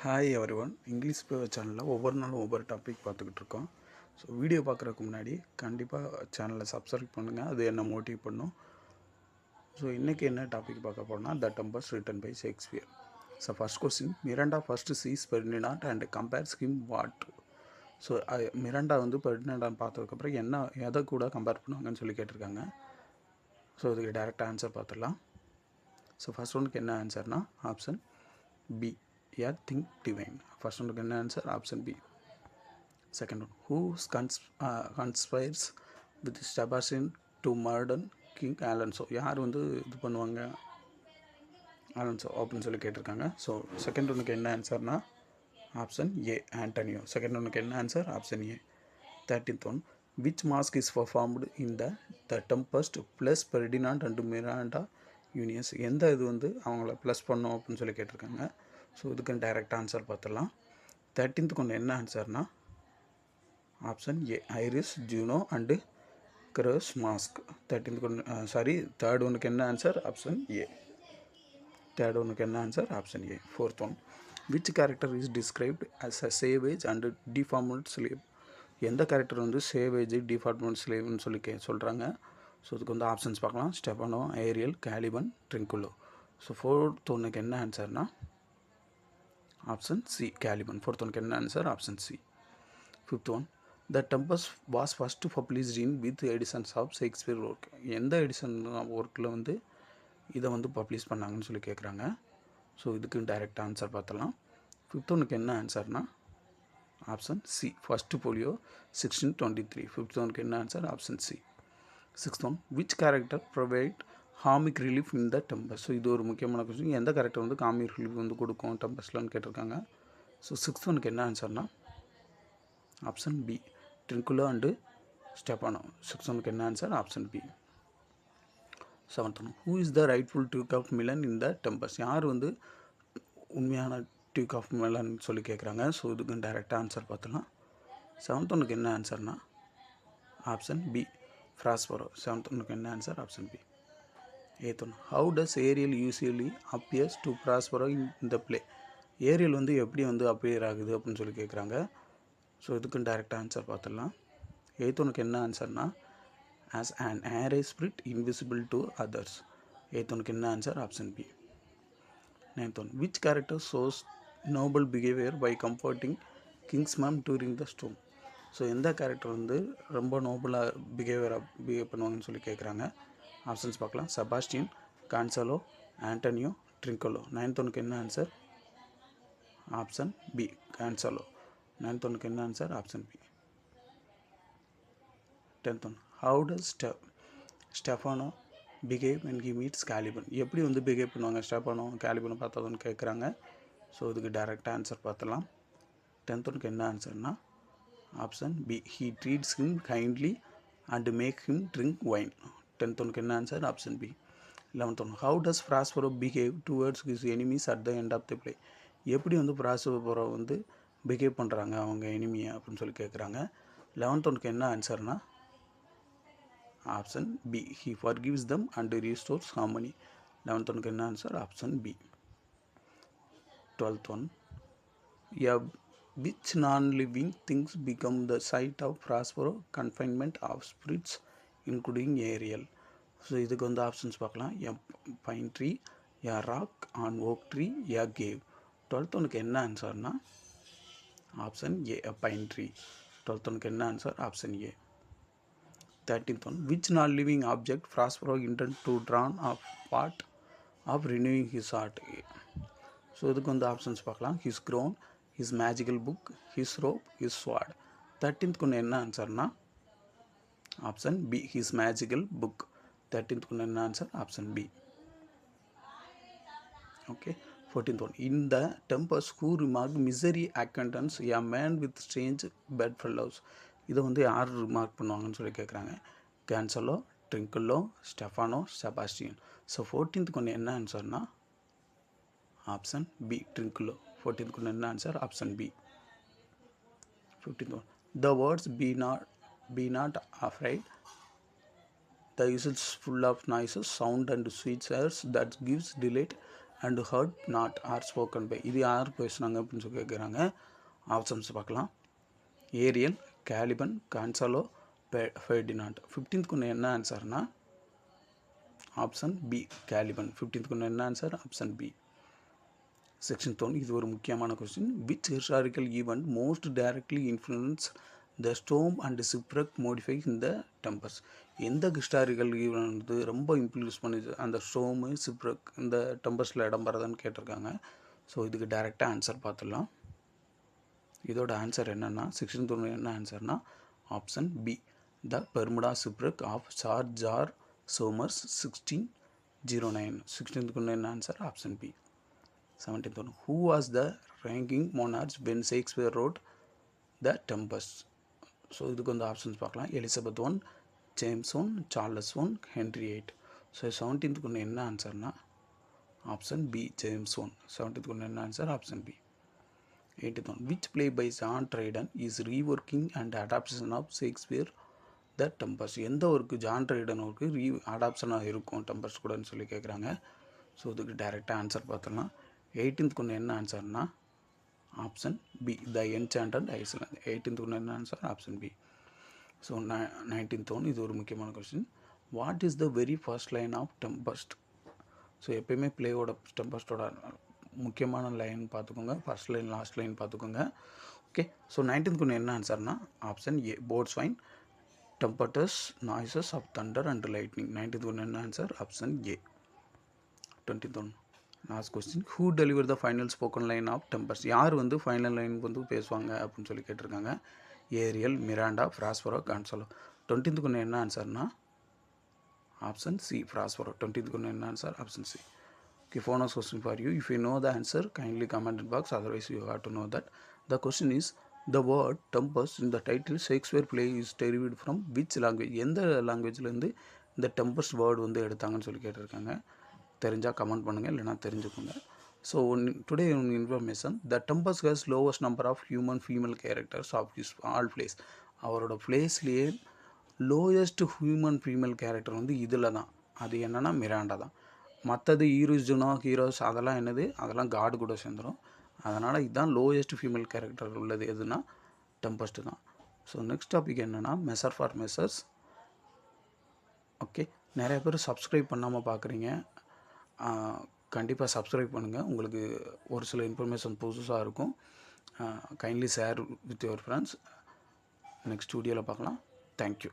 Hi every one. English சேனலில் ஒவ்வொரு நாளும் ஒவ்வொரு டாபிக் பார்த்துக்கிட்டு இருக்கோம். ஸோ வீடியோ பார்க்குறதுக்கு முன்னாடி கண்டிப்பாக சேனலை சப்ஸ்கிரைப் பண்ணுங்கள், அது என்ன மோட்டிவ் பண்ணும். ஸோ இன்றைக்கி என்ன டாபிக் பார்க்க போனால் the Tempest written by Shakespeare. So first question, Miranda first sees Ferdinand and compares him what. So Miranda வந்து பெர்டினாண்டான்னு பார்த்ததுக்கப்புறம் எதை கூட கம்பேர் பண்ணுவாங்கன்னு சொல்லி கேட்டிருக்காங்க. ஸோ இதுக்கு டேரெக்டாக ஆன்சர் பார்த்துடலாம். ஸோ ஃபர்ஸ்ட் ஒன்றுக்கு என்ன ஆன்சர்னா option B, a thing divine. First one can answer option B. Second one, who conspires with Sebastian to murder King Alonso. யார் வந்து இது பண்ணுவாங்க அலன்சோ அப்படின்னு சொல்லி கேட்டிருக்காங்க. ஸோ செகண்ட் ஒன்றுக்கு என்ன ஆன்சர்னா ஆப்ஷன் ஏ, ஆண்டனியோ. செகண்ட் ஒன்றுக்கு என்ன answer option A. 13th one, which masque is performed in the Tempest plus Ferdinand and Miranda unions. எந்த இது வந்து அவங்கள ப்ளஸ் பண்ணோம் அப்படின்னு சொல்லி கேட்டிருக்காங்க. ஸோ இதுக்கு டைரக்ட் ஆன்சர் பார்த்துடலாம். 13th கொண்டு என்ன ஆன்சர்னா option A, Iris, Juno and cross mask. 13th கொண்டு தேர்ட் ஒன்றுக்கு என்ன ஆன்சர் ஆப்ஷன் ஏ. தேர்ட் ஒன்றுக்கு என்ன answer option A. Fourth one, which character is described as a savage and deformed slave. எந்த கேரக்டர் வந்து சேவேஜ் டிஃபார்மட் ஸ்லேவ்னு சொல்லி சொல்கிறாங்க. ஸோ இதுக்கு வந்து ஆப்ஷன்ஸ் பார்க்கலாம். Stephano, Ariel, Caliban, Trinculo. So fourth ஒன்றுக்கு என்ன ஆன்சர்னா ஆப்ஷன் சி, கேலிபன். ஃபோர்த் ஒன்றுக்கு என்ன answer option C. Fifth one, the Tempest was first published in with editions of Shakespeare work. எந்த எடிஷன் ஒர்க்கில் வந்து இதை வந்து பப்ளிஷ் பண்ணாங்கன்னு சொல்லி கேட்குறாங்க. ஸோ இதுக்கு டைரெக்ட் ஆன்சர் பார்த்தலாம். ஃபிஃப்த் ஒன்றுக்கு என்ன ஆன்சர்னா option C, first folio 1623. Fifth ஒன்றுக்கு என்ன answer option C. Sixth one, which character provide comic relief in the Tempest. So இது ஒரு முக்கியமான கொஸ்டின். எந்த கேரக்டர் வந்து காமிக் ரிலீஃப் வந்து கொடுக்கும் டெம்பஸ்ட்லன்னு கேட்டிருக்காங்க. ஸோ சிக்ஸ்த் ஒனுக்கு என்ன ஆன்சர்னா option B, Trinculo and Stephano. Sixth ஒனுக்கு என்ன answer option B. Seventh one, who is the rightful duke of Milan in the Tempest. யார் வந்து உண்மையான டியூக் ஆஃப் மிலன் சொல்லி கேட்குறாங்க. ஸோ இதுக்கு டைரெக்டாக ஆன்சர் பார்த்துலாம். செவன்த் ஒனுக்கு என்ன ஆன்சர்னா ஆப்ஷன் பி, ஃப்ராஸ்பரோ. செவன்த் ஒனுக்கு என்ன answer option B. Eighth one, how does Ariel usually appears to Prospero in the play. Ariel வந்து எப்படி வந்து அப்பியர் ஆகுது அப்படின்னு சொல்லி கேட்குறாங்க. ஸோ இதுக்கும் டைரெக்டாக ஆன்சர் பார்த்துடலாம். எய்த் ஒனுக்கு என்ன ஆன்சர்னா as an airy spirit invisible to others. Eighth ஒனுக்கு என்ன answer option B. Ninth one, which character shows noble behaviour by comforting kingsmen during the storm. So எந்த கேரக்டர் வந்து ரொம்ப நோபலாக பிஹேவ் பண்ணுவாங்கன்னு சொல்லி கேட்குறாங்க. ஆப்ஷன்ஸ் பார்க்கலாம். Sebastian, Gonzalo, Antonio, Trinculo. Ninth ஒனுக்கு என்ன answer option B, Gonzalo. Ninth ஒனுக்கு என்ன answer option B. 10th one, how does Stephano behave when he meets Caliban. எப்படி வந்து பிஹேவ் பண்ணுவாங்க ஸ்டெஃபானோ கேலிபனை பார்த்ததுன்னு கேட்குறாங்க. ஸோ இதுக்கு டைரெக்டாக ஆன்சர் பார்த்துலாம். 10th ஒனுக்கு என்ன ஆன்சர்னா option B, he treats him kindly and make him drink wine. 10th ஒனுக்கு என்ன answer option B. 11th one, how does Prospero behave towards his enemies at the end of the play. எப்படி வந்து Prospero வந்து behave பண்ணுறாங்க அவங்க எனிமியை அப்படின்னு சொல்லி கேட்குறாங்க. 11th ஒனுக்கு என்ன ஆன்சர்னா option B, he forgives them and restores harmony. 11th ஒனுக்கு என்ன answer option B. 12th one, which non-living things become the site of Prospero confinement of spirits including Ariel. So இதுக்கு வந்து ஆப்ஷன்ஸ் பார்க்கலாம். A pine tree, a rock, an oak tree, a cave. 12th ஒனுக்கு என்ன ஆன்சர்னா option A, pine tree. 12th ஒனுக்கு என்ன answer option A. 13th one, which not living object Prospero intend to drawn of part of renewing his art. ஸோ இதுக்கு வந்து options பார்க்கலாம். His crown, his magical book, his rope, his sword. 13th கொண்டு என்ன ஆன்சர்னா option B, his magical book. 13th கொண்டு என்ன answer option B. Okay. 14th one, in the tempest who remarked misery acquaintance a man with strange bedfellows. இதை வந்து யார் remark பண்ணுவாங்கன்னு சொல்லி கேட்குறாங்க. Gonzalo, Trinculo, Stephano, Sebastian. So 14th கொண்டு என்ன ஆன்சர்னா ஆப்ஷன் பி, ட்ரிங்குலோ. 14th கொண்டு என்ன answer option B. 15th one, the words be not afraid, the is full of noises, sound and sweet airs that gives delight and hurt not are spoken by. இது யார் பேசுனாங்க அப்படின்னு சொல்லி கேட்குறாங்க. Options பார்க்கலாம். Ariel, Caliban, கான்சாலோ, Ferdinand. 15th கொண்டு என்ன ஆன்சர்னா ஆப்ஷன் பி கேலிபன். 15th கொண்டு என்ன ஆன்சர் ஆப்ஷன் பி. செக்ஷன் 3 இது ஒரு முக்கியமான question. Which historical event most directly influence the storm and shipwreck modify இந்த டெம்பர்ஸ். எந்த ஹிஸ்டாரிக்கல் ஈவெண்ட் வந்து ரொம்ப இன்ஃப்ளூயன்ஸ் பண்ணுது அந்த ஸ்டோமு சிப்ரக் இந்த டெம்பர்ஸில் இடம் பெறதான்னு கேட்டிருக்காங்க. ஸோ இதுக்கு டைரெக்டாக ஆன்சர் பார்த்துடலாம். இதோட ஆன்சர் என்னென்னா செக்ஷன் 3 என்ன ஆன்சர்னா option B the Bermuda shipwreck of George ஆர் சோமர்ஸ் 1609. 16th கொண்டு என்ன answer option B. 17th one. Who was the ranking monarch when Shakespeare wrote The Tempest? So இதுக்கு வந்து ஆப்ஷன்ஸ் பார்க்கலாம். Elizabeth 1, James 1, Charles 1, Henry 8. So 17th கொண்டு என்ன ஆன்சர்னா option B James 1. 17th கொண்டு என்ன answer option B. 18th one. Which play by John Dryden is reworking and adaptation of Shakespeare The Tempest? எந்த work John Triton work அடாப்ஷனாக இருக்கும் tempest கூடன்னு சொல்லி கேட்குறாங்க. ஸோ இதுக்கு டைரெக்டாக ஆன்சர் பார்த்தலாம். 18th கொண்டு என்ன ஆன்சர்னா option B the enchanted island. 18th கொண்டு என்ன answer option B. So 19th one இது ஒரு முக்கியமான question. What is the very first line of Tempest? So எப்பயுமே பிளேயோட டெம்பஸ்டோட முக்கியமான லைன் பார்த்துக்கோங்க. ஃபர்ஸ்ட் லைன் லாஸ்ட் லைன் பார்த்துக்கோங்க. ஓகே. ஸோ 19th கொண்டு என்ன ஆன்சர்னா option A boatswain tempestuous noises of thunder and lightning. 19th கொண்டு என்ன answer option A. 20th one last question. Who deliver the final spoken line of Tempest? யார் வந்து final line வந்து பேசுவாங்க அப்படின்னு சொல்லி கேட்டிருக்காங்க. Ariel, Miranda, ஃப்ராஸ்பரோ, கான்சாலோ. 20th கொண்டு என்ன ஆன்சர்னா ஆப்ஷன் சி ஃப்ராஸ்பரோ. 20th கொண்டு என்ன answer option C. Okay. Bonus question for you. If you know the answer kindly comment in box. Otherwise you have to know that. The question is the word Tempest in the title Shakespeare play is derived from which language? எந்த லாங்குவேஜ்லேருந்து இந்த tempers word வந்து எடுத்தாங்கன்னு சொல்லி கேட்டிருக்காங்க. தெரிஞ்சால் comment பண்ணுங்கள், இல்லைனா தெரிஞ்சுக்கோங்க. So today information the Tempest has lowest number of human female characters of his all plays. அவரோட பிளேஸ்லேயே லோயஸ்ட் ஹியூமன் ஃபீமேல் கேரக்டர் வந்து இதில் தான். அது என்னென்னா மிராண்டா தான். மற்றது ஹீரோஸ்னோ ஹீரோஸ் அதெல்லாம் என்னது அதெல்லாம் காடு கூட சேர்ந்துடும். அதனால் இதுதான் லோயஸ்ட் ஃபீமேல் கேரக்டர் உள்ளது எதுனா டெம்பஸ்ட்டு தான். ஸோ நெக்ஸ்ட் டாபிக் என்னென்னா மெஷர் ஃபார் மெஷர்ஸ். ஓகே. நிறைய பேர் சப்ஸ்கிரைப் பண்ணாமல் பார்க்குறீங்க. கண்டிப்பாக சப்ஸ்கிரைப் பண்ணுங்கள். உங்களுக்கு ஒரு சில இன்ஃபர்மேஷன் புதுசாக இருக்கும். Kindly share with your friends. Next வீடியோவில் பார்க்கலாம். தேங்க்யூ.